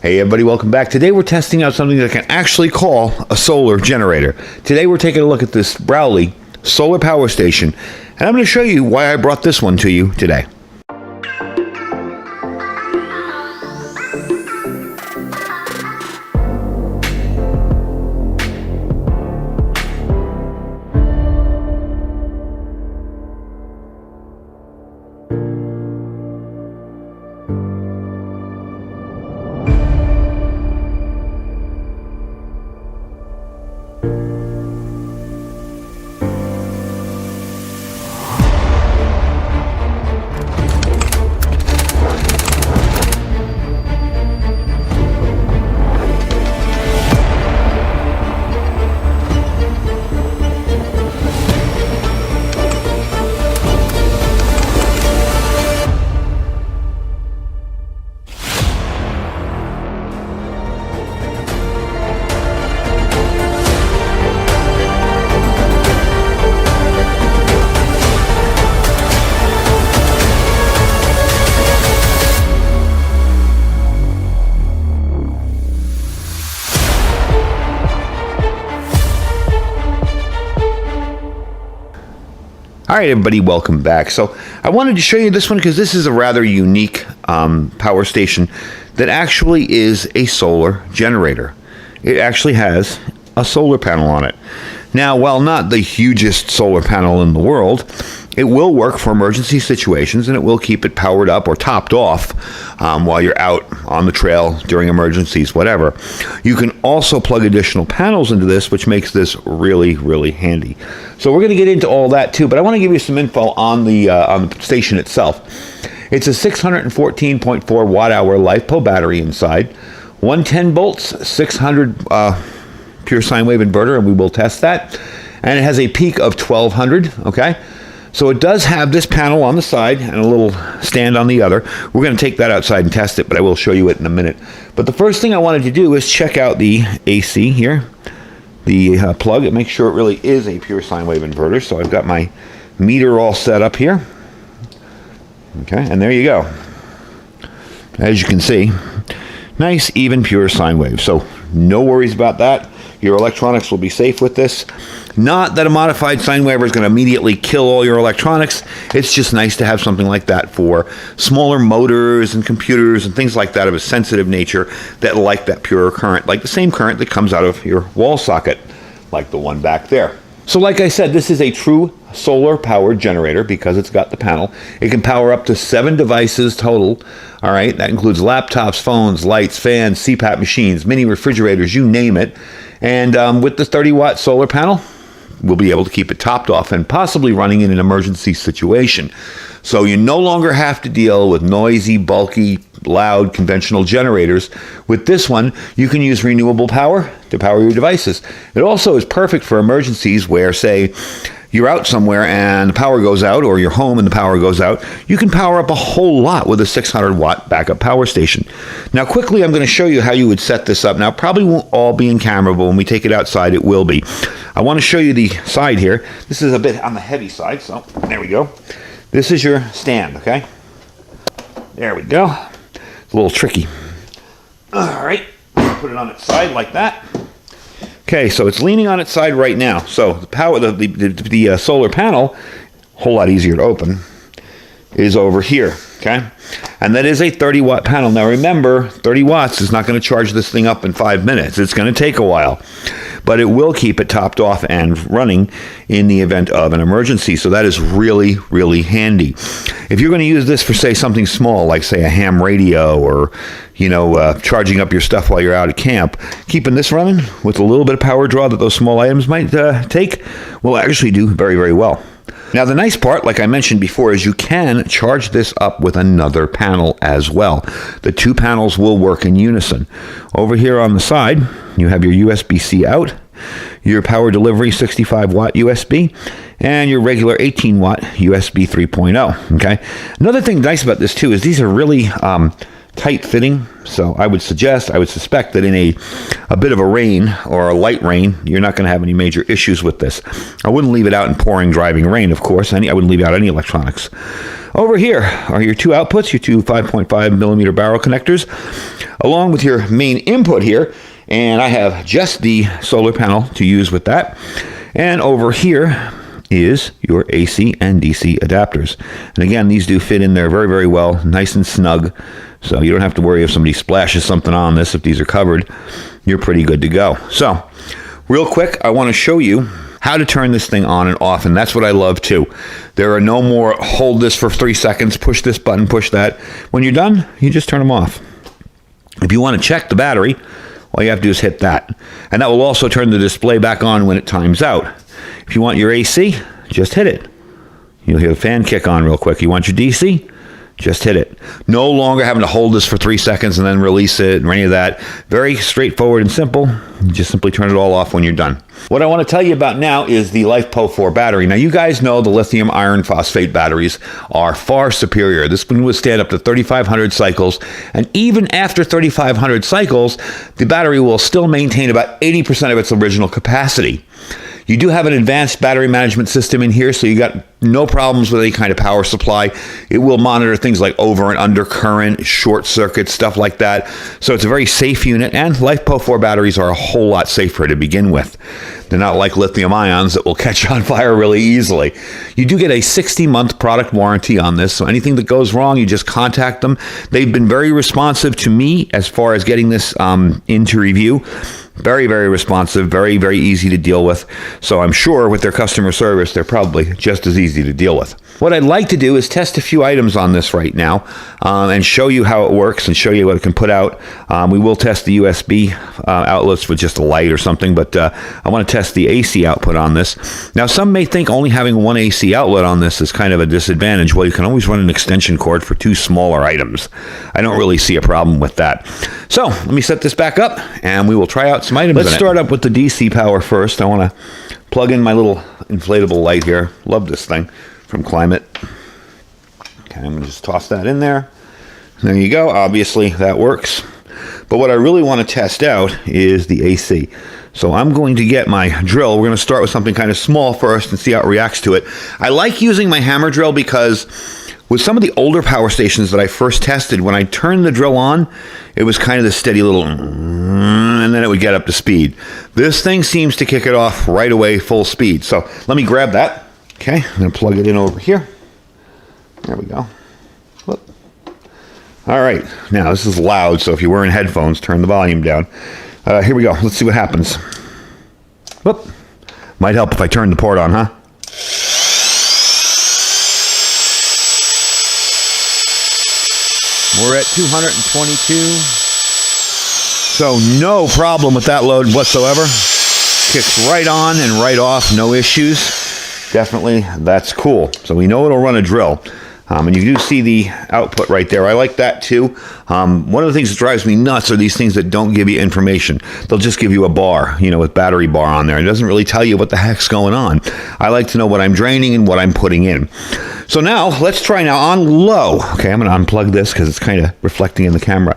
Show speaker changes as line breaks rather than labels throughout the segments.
Hey everybody, welcome back. Today we're testing out something that I can actually call a solar generator. Today we're taking a look at this BROWEY solar power station, and I'm going to show you why I brought this one to you today. All right, everybody, welcome back. So I wanted to show you this one because this is a rather unique power station that actually is a solar generator. It actually has a solar panel on it. Now, while not the hugest solar panel in the world, it will work for emergency situations, and it will keep it powered up or topped off while you're out on the trail during emergencies, whatever. You can also plug additional panels into this, which makes this really, really handy. So we're going to get into all that too, but I want to give you some info on the station itself. It's a 614.4 watt-hour LiFePO battery inside, 110 volts, 600 pure sine wave inverter, and we will test that. And it has a peak of 1200, okay? So it does have this panel on the side and a little stand on the other. We're going to take that outside and test it, but I will show you it in a minute. But the first thing I wanted to do is check out the AC here, the plug, and make sure it really is a pure sine wave inverter. So I've got my meter all set up here. Okay, and there you go. As you can see, nice, even, pure sine wave. So no worries about that. Your electronics will be safe with this. Not that a modified sine wave is going to immediately kill all your electronics. It's just nice to have something like that for smaller motors and computers and things like that of a sensitive nature that like that pure current, like the same current that comes out of your wall socket, like the one back there. So like I said, this is a true solar powered generator because it's got the panel. It can power up to 7 devices total. All right, that includes laptops, phones, lights, fans, CPAP machines, mini refrigerators, you name it. And with the 30-watt solar panel, we'll be able to keep it topped off and possibly running in an emergency situation. So you no longer have to deal with noisy, bulky, loud, conventional generators. With this one, you can use renewable power to power your devices. It also is perfect for emergencies where, say, you're out somewhere and the power goes out, or you're home and the power goes out. You can power up a whole lot with a 600-watt backup power station. Now, quickly, I'm going to show you how you would set this up. Now, it probably won't all be in camera, but when we take it outside, it will be. I want to show you the side here. This is a bit on the heavy side, so there we go. This is your stand, okay? There we go. It's a little tricky. All right, put it on its side like that. Okay, so it's leaning on its side right now. So the power, the solar panel, a whole lot easier to open, is over here, okay? And that is a 30-watt panel. Now remember, 30 watts is not going to charge this thing up in 5 minutes. It's going to take a while. But it will keep it topped off and running in the event of an emergency. So that is really, really handy. If you're going to use this for, say, something small, like, say, a ham radio or, you know, charging up your stuff while you're out at camp, keeping this running with a little bit of power draw that those small items might take will actually do very, very well. Now, the nice part, like I mentioned before, is you can charge this up with another panel as well. The 2 panels will work in unison. Over here on the side, you have your USB-C out, your power delivery 65-watt USB, and your regular 18-watt USB 3.0, okay? Another thing nice about this, too, is these are really tight fitting, so I would suspect that in a bit of a rain or a light rain, you're not going to have any major issues with this. I wouldn't leave it out in pouring, driving rain, of course. I wouldn't leave out any electronics. Over here are your two outputs, your two 5.5 millimeter barrel connectors, along with your main input here, and I have just the solar panel to use with that. And over here is your AC and DC adapters. And again, these do fit in there very, very well, nice and snug. So you don't have to worry if somebody splashes something on this. If these are covered, you're pretty good to go. So real quick, I want to show you how to turn this thing on and off, and that's what I love too. There are no more hold this for 3 seconds, push this button, push that. When you're done, you just turn them off. If you want to check the battery, all you have to do is hit that. And that will also turn the display back on when it times out. If you want your AC, just hit it. You'll hear the fan kick on real quick. You want your DC? Just hit it. No longer having to hold this for 3 seconds and then release it or any of that. Very straightforward and simple. You just simply turn it all off when you're done. What I want to tell you about now is the LiFePO4 battery. Now, you guys know the lithium iron phosphate batteries are far superior. This can withstand up to 3,500 cycles, and even after 3,500 cycles, the battery will still maintain about 80% of its original capacity. You do have an advanced battery management system in here, so you got no problems with any kind of power supply. It will monitor things like over and under current, short circuits, stuff like that. So it's a very safe unit, and LiFePO4 batteries are a whole lot safer to begin with. They're not like lithium ions that will catch on fire really easily. You do get a 60-month product warranty on this, so anything that goes wrong, you just contact them. They've been very responsive to me as far as getting this into review. Very, very responsive, very, very easy to deal with. So I'm sure with their customer service, they're probably just as easy to deal with. What I'd like to do is test a few items on this right now and show you how it works and show you what it can put out. We will test the USB outlets with just a light or something, but I want to test the AC output on this. Now, some may think only having one AC outlet on this is kind of a disadvantage. Well, you can always run an extension cord for 2 smaller items. I don't really see a problem with that. So let me set this back up and we will try out some items. Let's start up with the DC power first. I want to plug in my little inflatable light here. Love this thing from Climate. Okay, I'm going to just toss that in there. There you go. Obviously, that works. But what I really want to test out is the AC. So I'm going to get my drill. We're going to start with something kind of small first and see how it reacts to it. I like using my hammer drill because with some of the older power stations that I first tested, when I turned the drill on, it was kind of the steady little, and then it would get up to speed. This thing seems to kick it off right away, full speed. So let me grab that. Okay, I'm going to plug it in over here. There we go. Whoop. All right, now this is loud, so if you're wearing headphones, turn the volume down. Here we go. Let's see what happens. Whoop. Might help if I turn the port on, huh? We're at 222. So no problem with that load whatsoever. Kicks right on and right off, no issues. Definitely, that's cool. So we know it'll run a drill. And you do see the output right there. I like that too. One of the things that drives me nuts are these things that don't give you information. They'll just give you a bar, you know, with battery bar on there. It doesn't really tell you what the heck's going on. I like to know what I'm draining and what I'm putting in. So now, let's try now on low. Okay, I'm going to unplug this because it's kind of reflecting in the camera.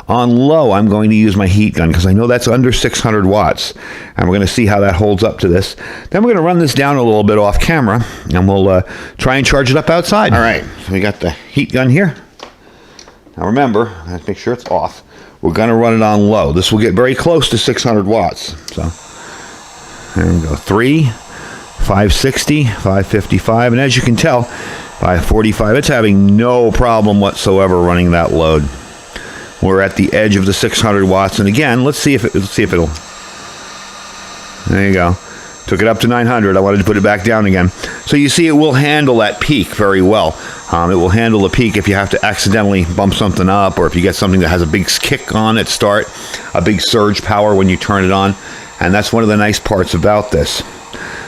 On low, I'm going to use my heat gun because I know that's under 600 watts. And we're going to see how that holds up to this. Then we're going to run this down a little bit off camera and we'll try and charge it up outside. All right, so we got the heat gun here. Now remember, I have to make sure it's off. We're going to run it on low. This will get very close to 600 watts. So there we go. 3, 560, 555, and as you can tell, 545, it's having no problem whatsoever running that load. We're at the edge of the 600 watts, and again, let's see if it'll. There you go. Took it up to 900. I wanted to put it back down again. So you see, it will handle that peak very well. It will handle the peak if you have to accidentally bump something up, or if you get something that has a big kick on at start, a big surge power when you turn it on, and that's one of the nice parts about this.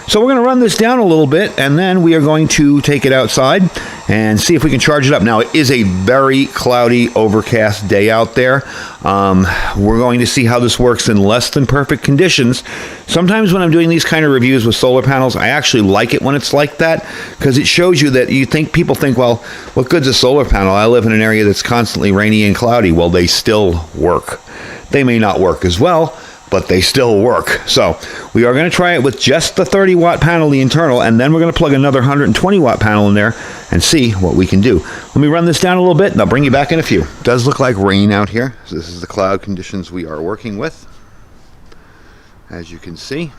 So we're going to run this down a little bit, and then we are going to take it outside and see if we can charge it up. Now, it is a very cloudy, overcast day out there. We're going to see how this works in less than perfect conditions. Sometimes when I'm doing these kind of reviews with solar panels, I actually like it when it's like that, because it shows you that people think, well, what good's a solar panel? I live in an area that's constantly rainy and cloudy. Well, they still work. They may not work as well, but they still work. So we are going to try it with just the 30-watt panel, the internal, and then we're going to plug another 120-watt panel in there and see what we can do. Let me run this down a little bit, and I'll bring you back in a few. It does look like rain out here. So this is the cloud conditions we are working with, as you can see.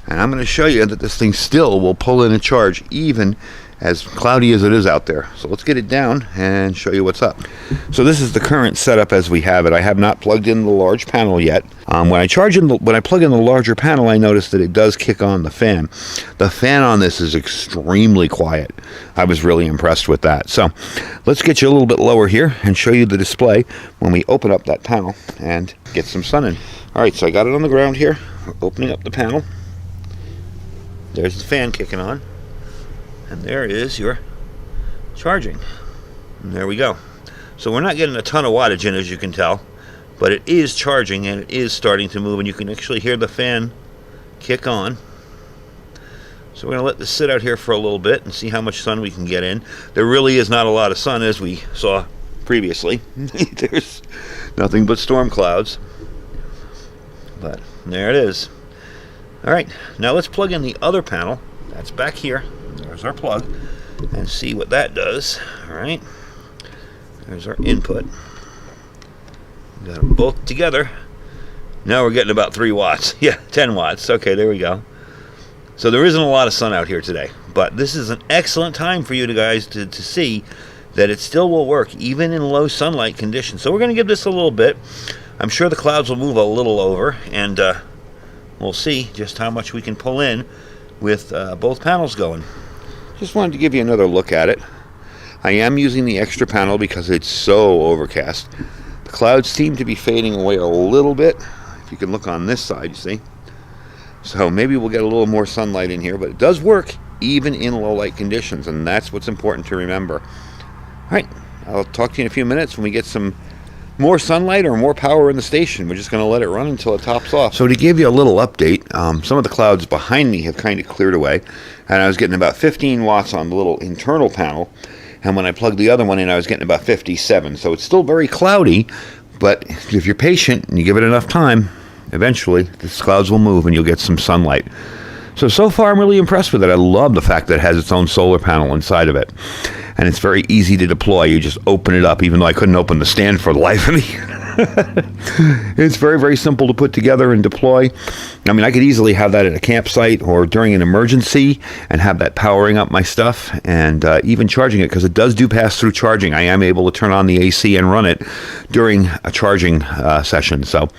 And I'm going to show you that this thing still will pull in a charge even as cloudy as it is out there. So let's get it down and show you what's up. So this is the current setup as we have it. I have not plugged in the large panel yet. When I plug in the larger panel, I notice that it does kick on the fan. The fan on this is extremely quiet. I was really impressed with that. So let's get you a little bit lower here and show you the display when we open up that panel and get some sun in. All right, so I got it on the ground here. We're opening up the panel. There's the fan kicking on. And there is your charging. And there we go. So we're not getting a ton of wattage in, as you can tell, but it is charging and it is starting to move, and you can actually hear the fan kick on. So we're going to let this sit out here for a little bit and see how much sun we can get in. There really is not a lot of sun, as we saw previously. There's nothing but storm clouds. But there it is. All right, now let's plug in the other panel. That's back here. There's our plug, and see what that does. All right, there's our input. Got them both together. Now we're getting about 3 watts. Yeah, 10 watts. Okay, there we go. So there isn't a lot of sun out here today, but this is an excellent time for you guys to see that it still will work even in low sunlight conditions. So we're going to give this a little bit. I'm sure the clouds will move a little over, and we'll see just how much we can pull in with both panels going. Just wanted to give you another look at it. I am using the extra panel because it's so overcast. The clouds seem to be fading away a little bit. If you can look on this side, you see. So maybe we'll get a little more sunlight in here, but it does work even in low light conditions, and that's what's important to remember. All right, I'll talk to you in a few minutes when we get some more sunlight or more power in the station. We're just going to let it run until it tops off. So to give you a little update, some of the clouds behind me have kind of cleared away, and I was getting about 15 watts on the little internal panel, and when I plugged the other one in, I was getting about 57. So it's still very cloudy, but if you're patient and you give it enough time, eventually these clouds will move and you'll get some sunlight. So far I'm really impressed with it. I love the fact that it has its own solar panel inside of it. And it's very easy to deploy. You just open it up, even though I couldn't open the stand for the life of me. It's very, very simple to put together and deploy. I mean, I could easily have that at a campsite or during an emergency and have that powering up my stuff and even charging it, because it does do pass-through charging. I am able to turn on the AC and run it during a charging session. So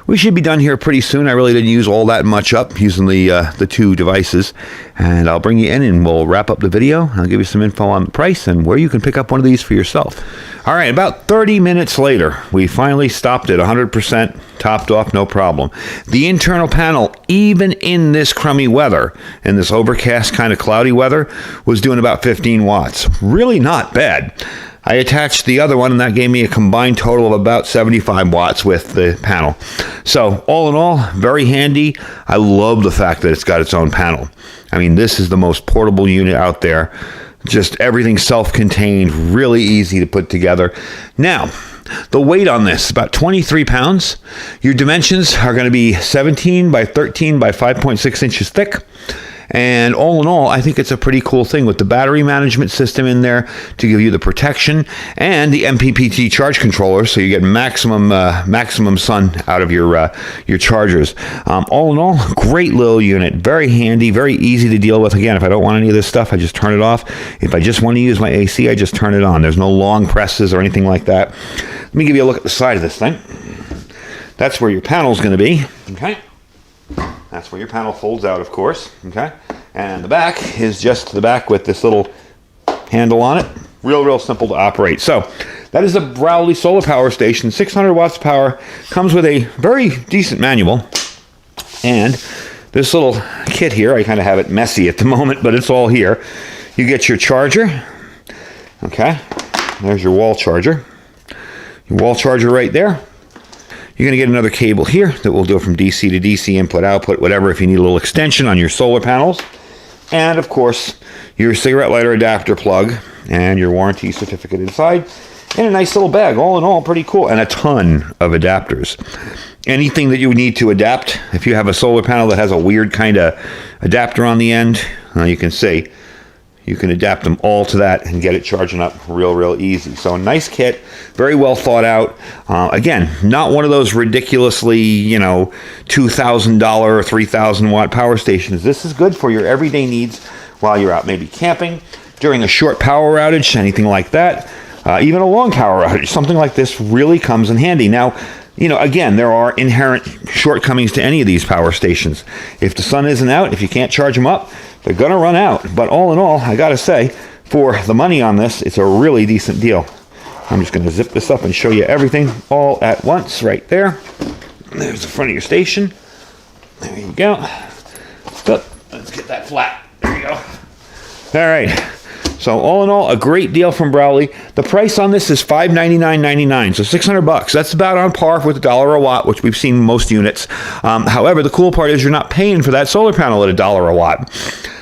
we should be done here pretty soon. I really didn't use all that much up using the two devices. And I'll bring you in and we'll wrap up the video. I'll give you some info on the price and where you can pick up one of these for yourself. All right, about 30 minutes later, we finally stopped at 100%, topped off, no problem. The internal panel, even in this crummy weather, in this overcast kind of cloudy weather, was doing about 15 watts. Really not bad. I attached the other one, and that gave me a combined total of about 75 watts with the panel. So all in all, very handy. I love the fact that it's got its own panel. I mean, this is the most portable unit out there. Just everything self-contained, really easy to put together. Now, the weight on this is about 23 pounds. Your dimensions are going to be 17 by 13 by 5.6 inches thick. And all in all, I think it's a pretty cool thing with the battery management system in there to give you the protection and the MPPT charge controller, so you get maximum sun out of your chargers. All in all, great little unit, very handy, very easy to deal with. Again, if I don't want any of this stuff, I just turn it off. If I just want to use my AC, I just turn it on. There's no long presses or anything like that. Let me give you a look at the side of this thing. That's where your panel's going to be. Okay. That's where your panel folds out, of course, okay? And the back is just the back with this little handle on it. Real simple to operate. So that is a BROWEY solar power station, 600 watts of power, comes with a very decent manual, and this little kit here, I kind of have it messy at the moment, but it's all here. You get your charger. Okay, there's your wall charger. Your wall charger right there. You're going to get another cable here that will do it from DC to DC, input, output, whatever, if you need a little extension on your solar panels. And, of course, your cigarette lighter adapter plug and your warranty certificate inside in a nice little bag. All in all, pretty cool. And a ton of adapters. Anything that you need to adapt, if you have a solar panel that has a weird kind of adapter on the end, you can see, you can adapt them all to that and get it charging up real easy. So a nice kit, very well thought out. Again, not one of those ridiculously, $2,000 or 3,000 watt power stations. This is good for your everyday needs while you're out maybe camping, during a short power outage, anything like that. Even a long power outage, something like this really comes in handy. Now, again, there are inherent shortcomings to any of these power stations. If the sun isn't out, if you can't charge them up, they're going to run out. But all in all, I got to say, for the money on this, it's a really decent deal. I'm just going to zip this up and show you everything all at once right there. There's the front of your station. There you go. Let's get that flat. There you go. All right. So all in all, a great deal from BROWEY. The price on this is $599.99, so $600. That's about on par with $1 a watt, which we've seen in most units. However, the cool part is you're not paying for that solar panel at $1 a watt.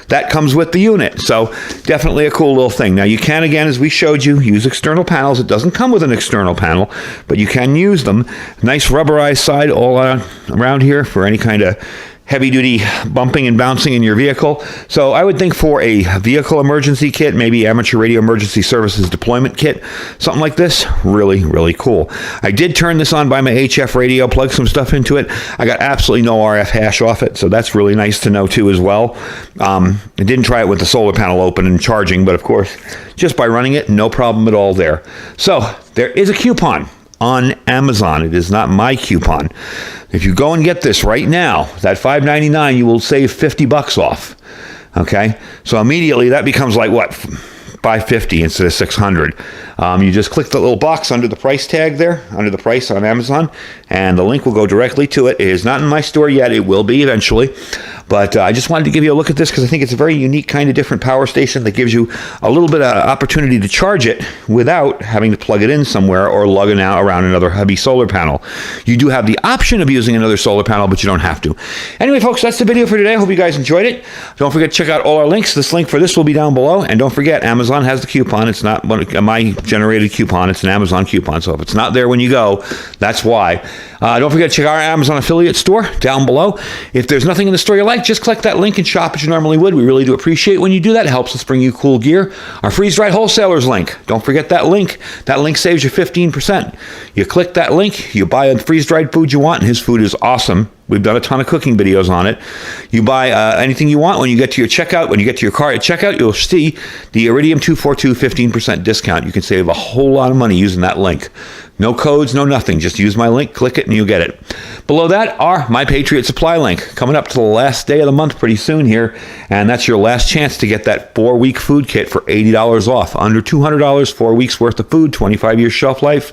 That comes with the unit, so definitely a cool little thing. Now, you can, again, as we showed you, use external panels. It doesn't come with an external panel, but you can use them. Nice rubberized side all around here for any kind of heavy-duty bumping and bouncing in your vehicle. So I would think for a vehicle emergency kit, maybe amateur radio emergency services deployment kit, something like this, really cool. I did turn this on by my HF radio, plug some stuff into it. I got absolutely no RF hash off it, so that's really nice to know too as well. I didn't try it with the solar panel open and charging, but of course, just by running it, no problem at all there. So there is a coupon on Amazon. It is not my coupon. If you go and get this right now, that $599, you will save $50 off. Okay? So immediately that becomes like what? $550 instead of $600. You just click the little box under the price tag there, under the price on Amazon, and the link will go directly to it. It is not in my store yet. It will be eventually. But I just wanted to give you a look at this because I think it's a very unique kind of different power station that gives you a little bit of opportunity to charge it without having to plug it in somewhere or lugging out around another heavy solar panel. You do have the option of using another solar panel, but you don't have to. Anyway, folks, that's the video for today. I hope you guys enjoyed it. Don't forget to check out all our links. This link for this will be down below. And don't forget, Amazon has the coupon. It's not my generated coupon. It's an Amazon coupon. So if it's not there when you go, that's why. Don't forget to check out our Amazon affiliate store down below. If there's nothing in the store you like, just click that link and shop as you normally would. We really do appreciate when you do that. It helps us bring you cool gear. Our freeze-dried wholesalers link. Don't forget that link. That link saves you 15%. You click that link, you buy a freeze-dried food you want, and his food is awesome. We've done a ton of cooking videos on it. You buy anything you want. When you get to your checkout, when you get to your car at checkout, you'll see the Iridium 242 15% discount. You can save a whole lot of money using that link. No codes, no nothing. Just use my link, click it, and you'll get it. Below that are My Patriot Supply link. Coming up to the last day of the month pretty soon here, and that's your last chance to get that 4-week food kit for $80 off. Under $200, 4 weeks worth of food, 25 years shelf life.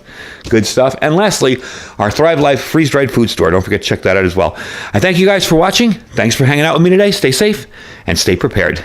Good stuff. And lastly, our Thrive Life freeze-dried food store. Don't forget to check that out as well. I thank you guys for watching. Thanks for hanging out with me today. Stay safe and stay prepared.